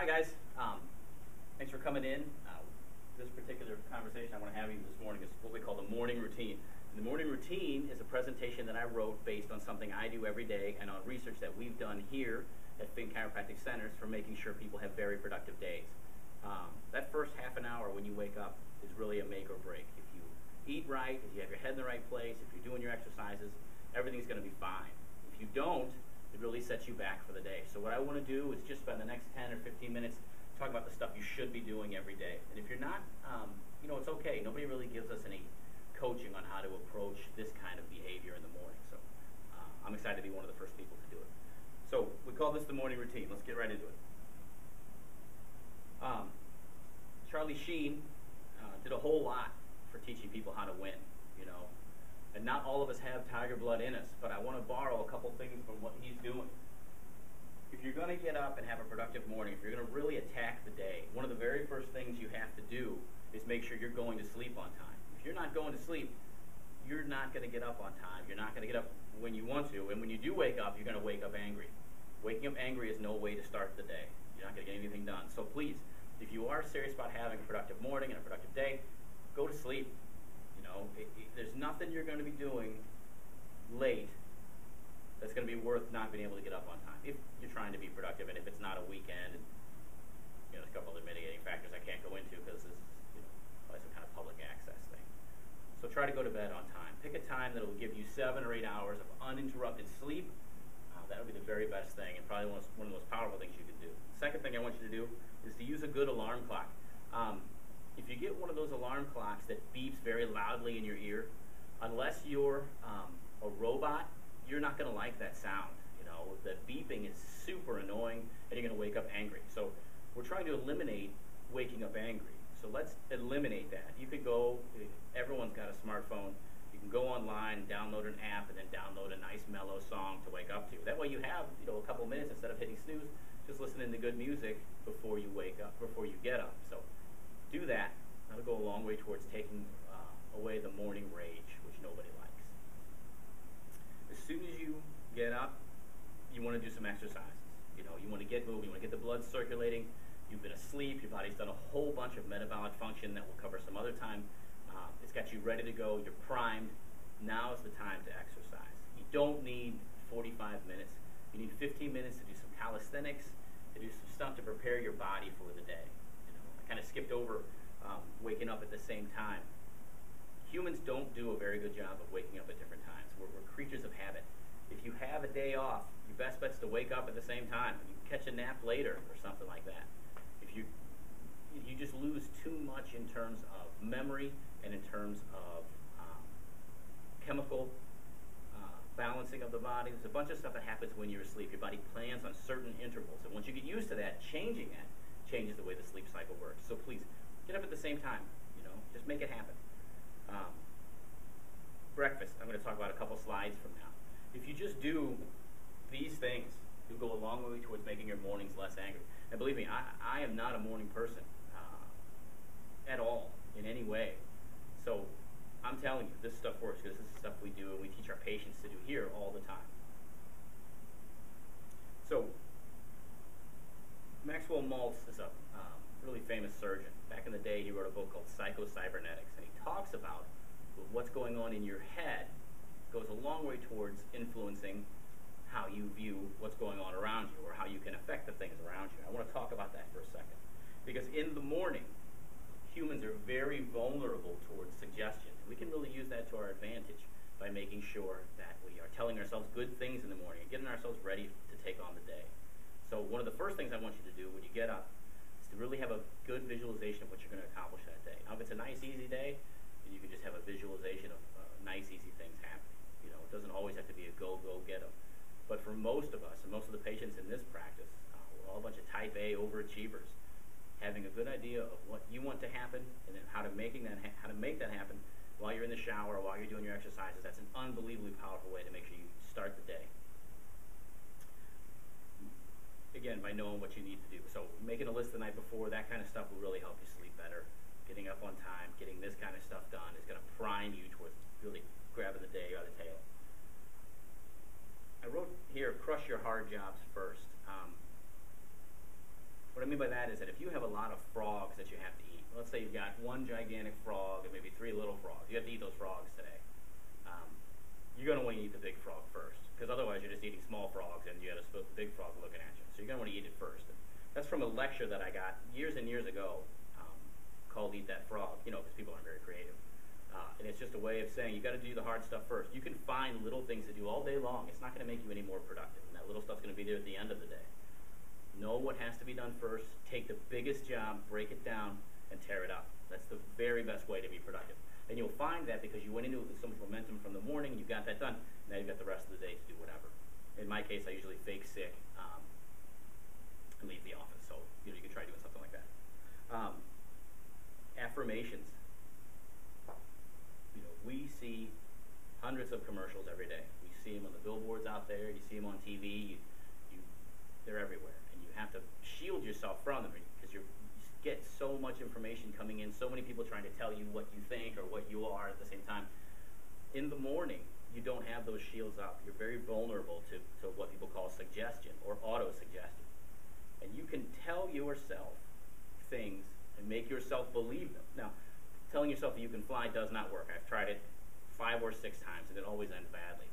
Hi guys, thanks for coming in. This particular conversation I want to have you this morning is what we call the morning routine. And the morning routine is a presentation that I wrote based on something I do every day and on research that we've done here at Finn Chiropractic Centers for making sure people have very productive days. That first half an hour when you wake up is really a make or break. If you eat right, if you have your head in the right place, if you're doing your exercises, everything's going to be fine. If you don't, it really sets you back for the day. So what I want to do is just spend the next 10 or 15 minutes talking about the stuff you should be doing every day. And if you're not, it's okay. Nobody really gives us any coaching on how to approach this kind of behavior in the morning. So I'm excited to be one of the first people to do it. So we call this the morning routine. Let's get right into it. Charlie Sheen did a whole lot for teaching people how to win, and not all of us have tiger blood in us, but I want to borrow a couple things from what he's doing. If you're going to get up and have a productive morning, if you're going to really attack the day, one of the very first things you have to do is make sure you're going to sleep on time. If you're not going to sleep, you're not going to get up on time. You're not going to get up when you want to, and when you do wake up, you're going to wake up angry. Waking up angry is no way to start the day. You're not going to get anything done. So please, if you are serious about having a productive morning and a productive day, go to sleep. There's nothing you're going to be doing late that's going to be worth not being able to get up on time if you're trying to be productive, and if it's not a weekend. And, there's a couple other mitigating factors I can't go into because this is probably some kind of public access thing. So try to go to bed on time. Pick a time that will give you 7 or 8 hours of uninterrupted sleep. That would be the very best thing, and probably one of the most powerful things you can do. The second thing I want you to do is to use a good alarm clock. If you get one of those alarm clocks that beeps very loudly in your ear, unless you're a robot, you're not going to like that sound. The beeping is super annoying, and you're going to wake up angry. So we're trying to eliminate waking up angry. So let's eliminate that. You could go, everyone's got a smartphone. You can go online and download an app and then download a nice mellow song to wake up to. That way you have a couple minutes instead of hitting snooze, just listening to good music before you wake up, before you get up. So do that. That'll go a long way towards taking away the morning rage, which nobody likes. As soon as you get up, you want to do some exercises. You want to get moving. You want to get the blood circulating. You've been asleep. Your body's done a whole bunch of metabolic function that we'll cover some other time. It's got you ready to go. You're primed. Now is the time to exercise. You don't need 45 minutes. You need 15 minutes to do some calisthenics, to do some stuff to prepare your body for the day. I kind of skipped over waking up at the same time. Humans don't do a very good job of waking up at different times. We're creatures of habit. If you have a day off, your best bet's to wake up at the same time. You can catch a nap later or something like that. If you just lose too much in terms of memory and in terms of chemical balancing of the body. There's a bunch of stuff that happens when you're asleep. Your body plans on certain intervals, and once you get used to that, changing that changes the way the sleep cycle works. So please, get up at the same time. Just make it happen. Breakfast, I'm going to talk about a couple slides from now. If you just do these things, you'll go a long way towards making your mornings less angry. And believe me, I am not a morning person at all, in any way. So I'm telling you, this stuff works because this is stuff we do and we teach our patients to do here all the time. So Maxwell Maltz is a really famous surgeon. Back in the day, he wrote a book called Psycho-Cybernetics, and he talks about what's going on in your head goes a long way towards influencing how you view what's going on around you or how you can affect the things around you. I want to talk about that for a second. Because in the morning, humans are very vulnerable towards suggestion. We can really use that to our advantage by making sure that we are telling ourselves good things in the morning and getting ourselves ready to take on the day. So one of the first things I want you to do when you get up is to really have a good visualization of what you're going to accomplish that day. Now, if it's a nice, easy day, then you can just have a visualization of nice, easy things happening. It doesn't always have to be a go, get 'em. But for most of us, and most of the patients in this practice, we're all a bunch of type A overachievers. Having a good idea of what you want to happen and then how to make that happen while you're in the shower, while you're doing your exercises, that's an unbelievably powerful way to make sure you start the day. Again, by knowing what you need to do. So making a list the night before, that kind of stuff will really help you sleep better. Getting up on time, getting this kind of stuff done is going to prime you towards really grabbing the day by the tail. I wrote here, crush your hard jobs first. What What I mean by that is that if you have a lot of frogs that you have to eat, let's say you've got one gigantic frog and maybe 3 little frogs. You have to eat those frogs today. You're going to want to eat the big frog first, because otherwise you're just eating small frogs and you have a big frog looking at you. So you're going to want to eat it first. And that's from a lecture that I got years and years ago called Eat That Frog, because people aren't very creative. And it's just a way of saying you got to do the hard stuff first. You can find little things to do all day long. It's not going to make you any more productive. And that little stuff's going to be there at the end of the day. Know what has to be done first. Take the biggest job, break it down, and tear it up. That's the very best way to be productive. And you'll find that because you went into it with so much momentum from the morning, you got that done, now you've got the rest of the day to do whatever. In my case, I usually fake sick and leave the office. So you can try doing something like that. Affirmations. We see hundreds of commercials every day. We see them on the billboards out there. You see them on TV. They're everywhere, and you have to shield yourself from them because you get so much information coming in, so many people trying to tell you what you think or what you are at the same time. In the morning, you don't have those shields up. You're very vulnerable to what people call suggestion or auto-suggestion. And you can tell yourself things and make yourself believe them. Now, telling yourself that you can fly does not work. I've tried it 5 or 6 times, and it always ends badly.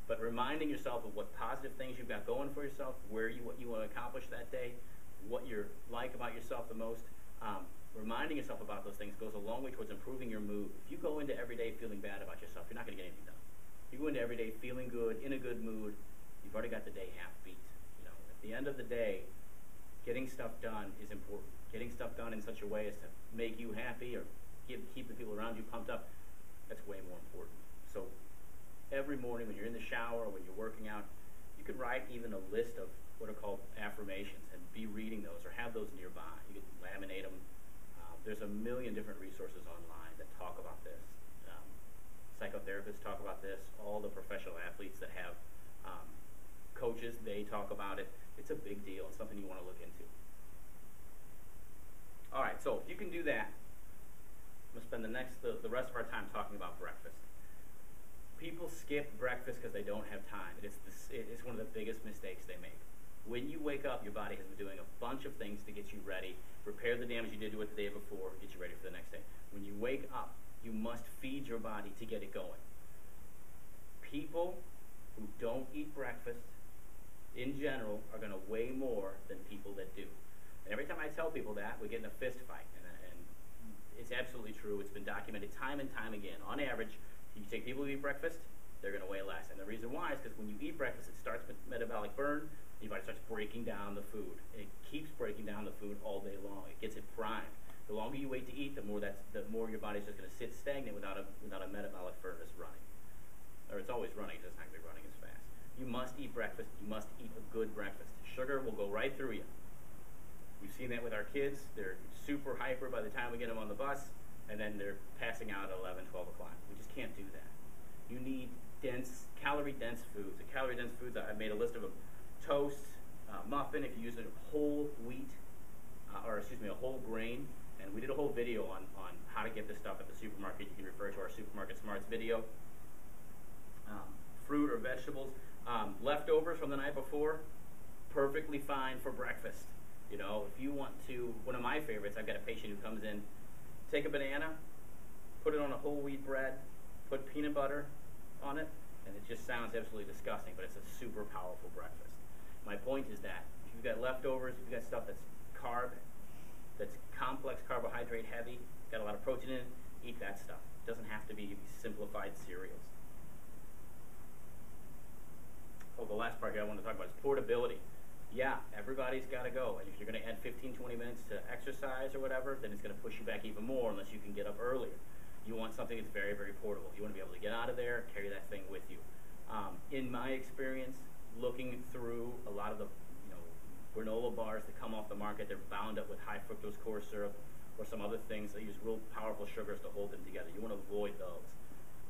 But reminding yourself of what positive things you've got going for yourself, what you want to accomplish that day, what you're like about yourself the most, reminding yourself about those things goes a long way towards improving your mood. If you go into every day feeling bad about yourself, you're not going to get anything done. If you go into every day feeling good, in a good mood, you've already got the day half beat. At the end of the day, getting stuff done is important. Getting stuff done in such a way as to make you happy or keep the people around you pumped up, that's way more important. So every morning when you're in the shower or when you're working out, you could write even a list of what are called affirmations and be reading those or have those nearby. You could laminate them. There's a million different resources online that talk about this. Psychotherapists talk about this. All the professional athletes that have coaches, they talk about it. It's a big deal. It's something you want to look into. All right, so if you can do that, I'm going to spend the rest of our time talking about breakfast. People skip breakfast because they don't have time. It's one of the biggest mistakes they make. When you wake up, your body has been doing a bunch of things to get you ready, repair the damage you did to it the day before, get you ready for the next day. When you wake up, you must feed your body to get it going. People who don't eat breakfast, in general, are going to weigh more than people that do. And every time I tell people that, we get in a fist fight. And it's absolutely true. It's been documented time and time again. On average, if you take people who eat breakfast, they're going to weigh less. And the reason why is because when you eat breakfast, it starts with metabolic burn. Your body starts breaking down the food. And it keeps breaking down the food all day long. It gets it primed. The longer you wait to eat, the more your body's just going to sit stagnant without a metabolic furnace running. Or it's always running, it's just not going to be running as fast. You must eat breakfast. You must eat a good breakfast. Sugar will go right through you. We've seen that with our kids. They're super hyper by the time we get them on the bus, and then they're passing out at 11, 12 o'clock. We just can't do that. You need calorie-dense foods. The calorie-dense foods, I made a list of them. Toast, muffin, if you use a whole wheat, a whole grain. And we did a whole video on how to get this stuff at the supermarket. You can refer to our Supermarket Smarts video. Fruit or vegetables. Leftovers from the night before, perfectly fine for breakfast. If you want to, one of my favorites, I've got a patient who comes in, take a banana, put it on a whole wheat bread, put peanut butter on it, and it just sounds absolutely disgusting, but it's a super powerful breakfast. My point is that if you've got leftovers, if you've got stuff that's that's complex carbohydrate heavy, got a lot of protein in it, eat that stuff. It doesn't have to be simplified cereals. Oh, the last part here I want to talk about is portability. Yeah, everybody's got to go. And if you're going to add 15, 20 minutes to exercise or whatever, then it's going to push you back even more unless you can get up earlier. You want something that's very, very portable. You want to be able to get out of there, carry that thing with you. In my experience, looking through a lot of the granola bars that come off the market, they're bound up with high fructose corn syrup or some other things. They use real powerful sugars to hold them together. You want to avoid those.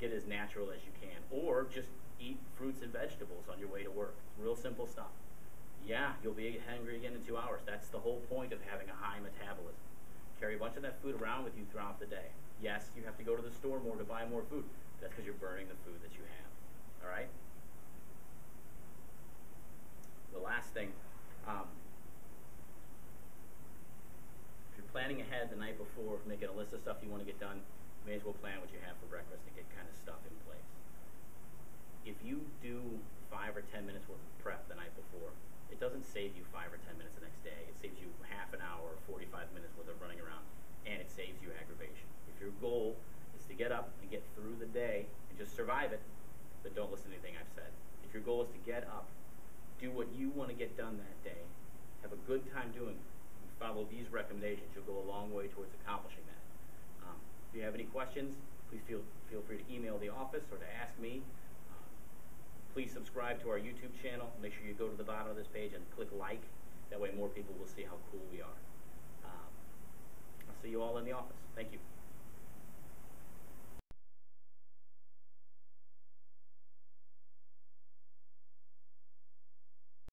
Get as natural as you can. Or just eat fruits and vegetables on your way to work. Real simple stuff. Yeah, you'll be hungry again in 2 hours. That's the whole point of having a high metabolism. Carry a bunch of that food around with you throughout the day. Yes, you have to go to the store more to buy more food. That's because you're burning the food that you have. All right? The last thing, ahead the night before, making a list of stuff you want to get done, you may as well plan what you have for breakfast and get kind of stuff in place. If you do 5 or 10 minutes worth of prep the night before, it doesn't save you 5 or 10 minutes the next day. It saves you half an hour or 45 minutes worth of running around, and it saves you aggravation. If your goal is to get up and get through the day and just survive it, then don't listen to anything I've said. If your goal is to get up, do what you want to get done that day, have a good time doing it, and follow these recommendations, you'll go a long way towards accomplishing that. If you have any questions, please feel free to email the office or to ask me. Please subscribe to our YouTube channel. Make sure you go to the bottom of this page and click like. That way more people will see how cool we are. I'll see you all in the office. Thank you.